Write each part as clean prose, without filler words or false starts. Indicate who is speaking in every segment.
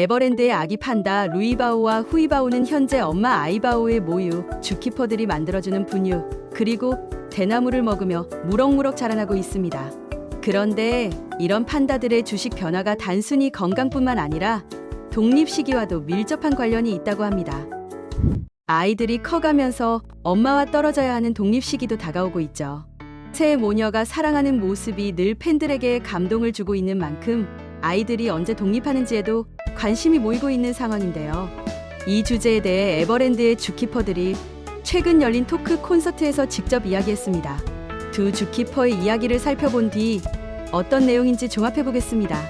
Speaker 1: 에버랜드의 아기 판다 루이바오와 후이바오는 현재 엄마 아이바오의 모유, 주키퍼들이 만들어주는 분유, 그리고 대나무를 먹으며 무럭무럭 자라나고 있습니다. 그런데 이런 판다들의 주식 변화가 단순히 건강뿐만 아니라 독립 시기와도 밀접한 관련이 있다고 합니다. 아이들이 커가면서 엄마와 떨어져야 하는 독립 시기도 다가오고 있죠. 새 모녀가 사랑하는 모습이 늘 팬들에게 감동을 주고 있는 만큼 아이들이 언제 독립하는지에도 관심이 모이고 있는 상황인데요. 이 주제에 대해 에버랜드의 주키퍼들이 최근 열린 토크 콘서트에서 직접 이야기했습니다. 두 주키퍼의 이야기를 살펴본 뒤 어떤 내용인지 종합해보겠습니다.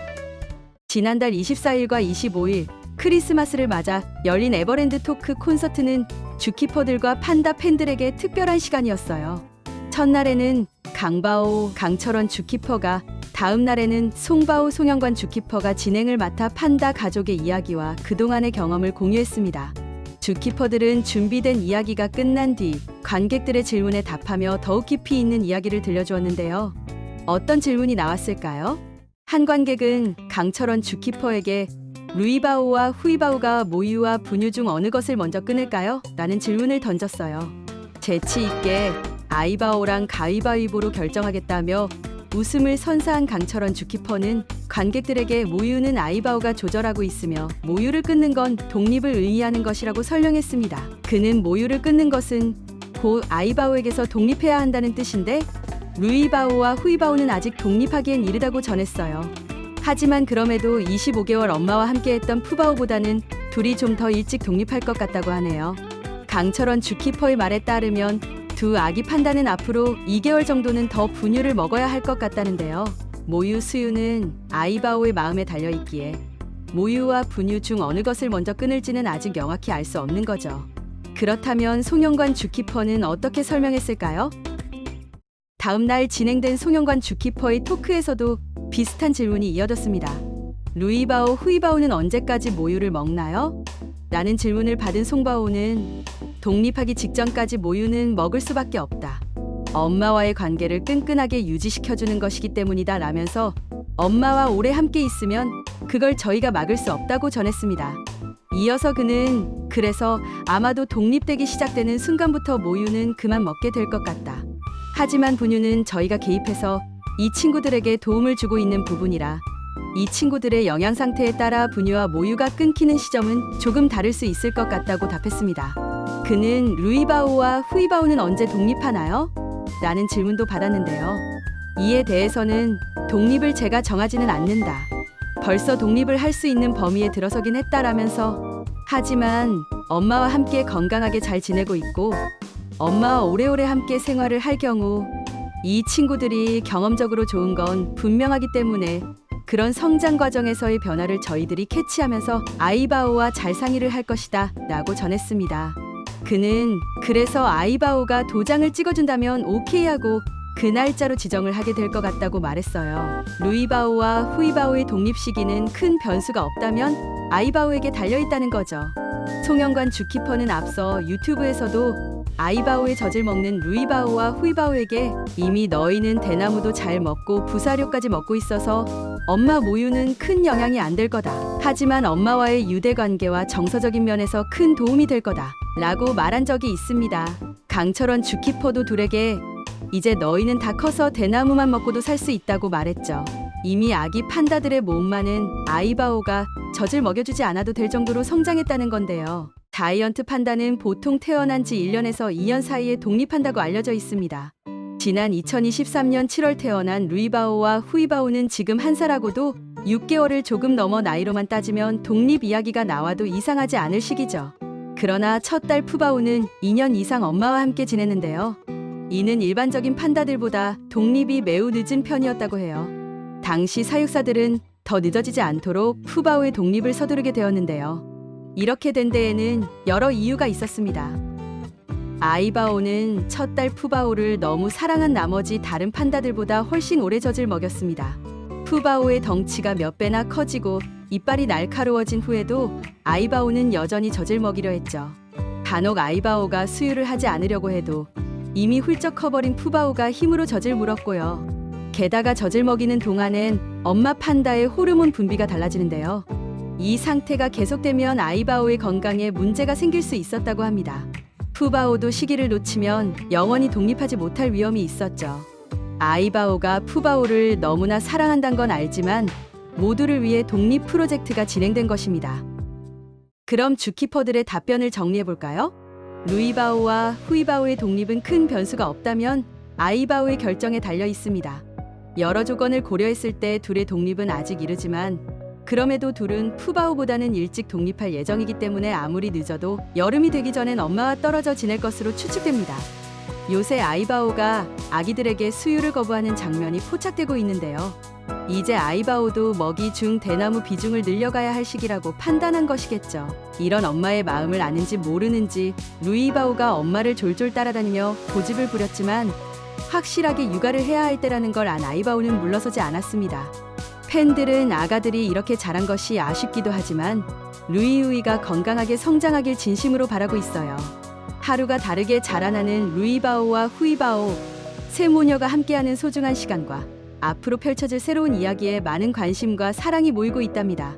Speaker 1: 지난달 24일과 25일 크리스마스를 맞아 열린 에버랜드 토크 콘서트는 주키퍼들과 판다 팬들에게 특별한 시간이었어요. 첫날에는 강바오, 강철원 주키퍼가, 다음 날에는 송바오, 송영관 주키퍼가 진행을 맡아 판다 가족의 이야기와 그동안의 경험을 공유했습니다. 주키퍼들은 준비된 이야기가 끝난 뒤 관객들의 질문에 답하며 더욱 깊이 있는 이야기를 들려주었는데요. 어떤 질문이 나왔을까요? 한 관객은 강철원 주키퍼에게 루이바오와 후이바오가 모유와 분유 중 어느 것을 먼저 끊을까요? 라는 질문을 던졌어요. 재치 있게 아이바오랑 가위바위보로 결정하겠다며 웃음을 선사한 강철원 주키퍼는 관객들에게 모유는 아이바오가 조절하고 있으며 모유를 끊는 건 독립을 의미하는 것이라고 설명했습니다. 그는 모유를 끊는 것은 곧 아이바오에게서 독립해야 한다는 뜻인데 루이바오와 후이바오는 아직 독립하기엔 이르다고 전했어요. 하지만 그럼에도 25개월 엄마와 함께했던 푸바오보다는 둘이 좀 더 일찍 독립할 것 같다고 하네요. 강철원 주키퍼의 말에 따르면 두 아기 판다는 앞으로 2개월 정도는 더 분유를 먹어야 할 것 같다는데요. 모유 수유는 아이바오의 마음에 달려있기에 모유와 분유 중 어느 것을 먼저 끊을지는 아직 명확히 알 수 없는 거죠. 그렇다면 송영관 주키퍼는 어떻게 설명했을까요? 다음 날 진행된 송영관 주키퍼의 토크에서도 비슷한 질문이 이어졌습니다. 루이바오, 후이바오는 언제까지 모유를 먹나요? 라는 질문을 받은 송바오는 독립하기 직전까지 모유는 먹을 수밖에 없다. 엄마와의 관계를 끈끈하게 유지시켜주는 것이기 때문이다 라면서 엄마와 오래 함께 있으면 그걸 저희가 막을 수 없다고 전했습니다. 이어서 그는 그래서 아마도 독립되기 시작되는 순간부터 모유는 그만 먹게 될 것 같다. 하지만 분유는 저희가 개입해서 이 친구들에게 도움을 주고 있는 부분이라 이 친구들의 영양 상태에 따라 분유와 모유가 끊기는 시점은 조금 다를 수 있을 것 같다고 답했습니다. 그는 루이바오와 후이바오는 언제 독립하나요? 라는 질문도 받았는데요. 이에 대해서는 독립을 제가 정하지는 않는다. 벌써 독립을 할 수 있는 범위에 들어서긴 했다라면서 하지만 엄마와 함께 건강하게 잘 지내고 있고 엄마와 오래오래 함께 생활을 할 경우 이 친구들이 경험적으로 좋은 건 분명하기 때문에 그런 성장 과정에서의 변화를 저희들이 캐치하면서 아이바오와 잘 상의를 할 것이다 라고 전했습니다. 그는 그래서 아이바오가 도장을 찍어준다면 오케이 하고 그 날짜로 지정을 하게 될 것 같다고 말했어요. 루이바오와 후이바오의 독립 시기는 큰 변수가 없다면 아이바오에게 달려있다는 거죠. 송영관 주키퍼는 앞서 유튜브에서도 아이바오의 젖을 먹는 루이바오와 후이바오에게 이미 너희는 대나무도 잘 먹고 부사료까지 먹고 있어서 엄마 모유는 큰 영향이 안 될 거다. 하지만 엄마와의 유대 관계와 정서적인 면에서 큰 도움이 될 거다. 라고 말한 적이 있습니다. 강철원 주키퍼도 둘에게 이제 너희는 다 커서 대나무만 먹고도 살 수 있다고 말했죠. 이미 아기 판다들의 몸만은 아이바오가 젖을 먹여주지 않아도 될 정도로 성장했다는 건데요. 자이언트 판다는 보통 태어난 지 1년에서 2년 사이에 독립한다고 알려져 있습니다. 지난 2023년 7월 태어난 루이바오와 후이바오는 지금 1살하고도 6개월을 조금 넘어 나이로만 따지면 독립 이야기가 나와도 이상하지 않을 시기죠. 그러나 첫 딸 푸바오는 2년 이상 엄마와 함께 지냈는데요. 이는 일반적인 판다들보다 독립이 매우 늦은 편이었다고 해요. 당시 사육사들은 더 늦어지지 않도록 푸바오의 독립을 서두르게 되었는데요. 이렇게 된 데에는 여러 이유가 있었습니다. 아이바오는 첫 딸 푸바오를 너무 사랑한 나머지 다른 판다들보다 훨씬 오래 젖을 먹였습니다. 푸바오의 덩치가 몇 배나 커지고 이빨이 날카로워진 후에도 아이바오는 여전히 젖을 먹이려 했죠. 간혹 아이바오가 수유를 하지 않으려고 해도 이미 훌쩍 커버린 푸바오가 힘으로 젖을 물었고요. 게다가 젖을 먹이는 동안엔 엄마 판다의 호르몬 분비가 달라지는데요. 이 상태가 계속되면 아이바오의 건강에 문제가 생길 수 있었다고 합니다. 푸바오도 시기를 놓치면 영원히 독립하지 못할 위험이 있었죠. 아이바오가 푸바오를 너무나 사랑한다는 건 알지만 모두를 위해 독립 프로젝트가 진행된 것입니다. 그럼 주키퍼들의 답변을 정리해 볼까요? 루이바오와 후이바오의 독립은 큰 변수가 없다면 아이바오의 결정에 달려 있습니다. 여러 조건을 고려했을 때 둘의 독립은 아직 이르지만 그럼에도 둘은 푸바오보다는 일찍 독립할 예정이기 때문에 아무리 늦어도 여름이 되기 전엔 엄마와 떨어져 지낼 것으로 추측됩니다. 요새 아이바오가 아기들에게 수유를 거부하는 장면이 포착되고 있는데요. 이제 아이바오도 먹이 중 대나무 비중을 늘려가야 할 시기라고 판단한 것이겠죠. 이런 엄마의 마음을 아는지 모르는지 루이바오가 엄마를 졸졸 따라다니며 고집을 부렸지만 확실하게 육아를 해야 할 때라는 걸 안 아이바오는 물러서지 않았습니다. 팬들은 아가들이 이렇게 자란 것이 아쉽기도 하지만 루이우이가 건강하게 성장하길 진심으로 바라고 있어요. 하루가 다르게 자라나는 루이바오와 후이바오, 세 모녀가 함께하는 소중한 시간과 앞으로 펼쳐질 새로운 이야기에 많은 관심과 사랑이 모이고 있답니다.